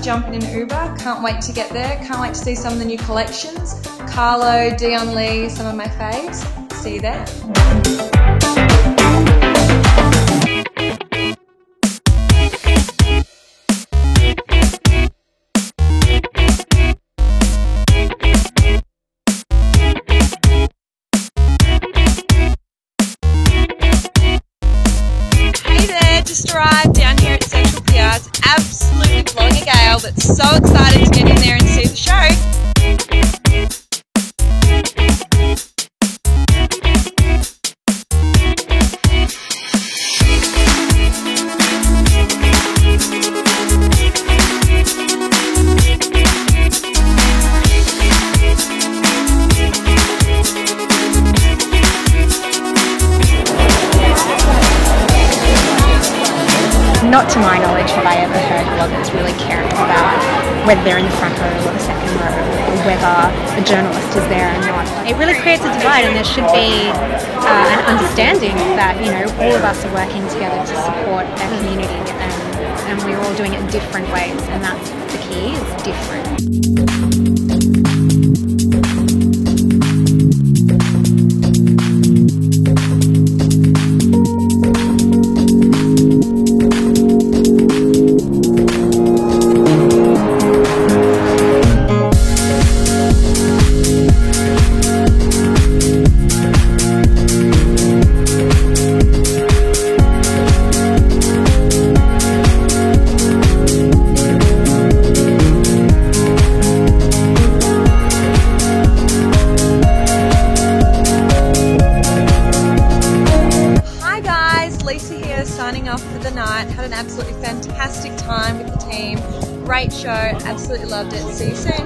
jumping in Uber. Can't wait to get there. Can't wait to see some of the new collections. Carlo, Dion Lee, some of my faves. See you there. Just arrived down here at Central Piers, absolutely blowing a gale, but so excited to get in there and see the show. Not to my knowledge have I ever heard bloggers really caring about whether they're in the front row or the second row, or whether a journalist is there or not. It really creates a divide, and there should be an understanding that, you know, all of us are working together to support our community, and we're all doing it in different ways, and that's the key, it's different. Signing off for the night. Had an absolutely fantastic time with the team. Great show. Absolutely loved it. See you soon.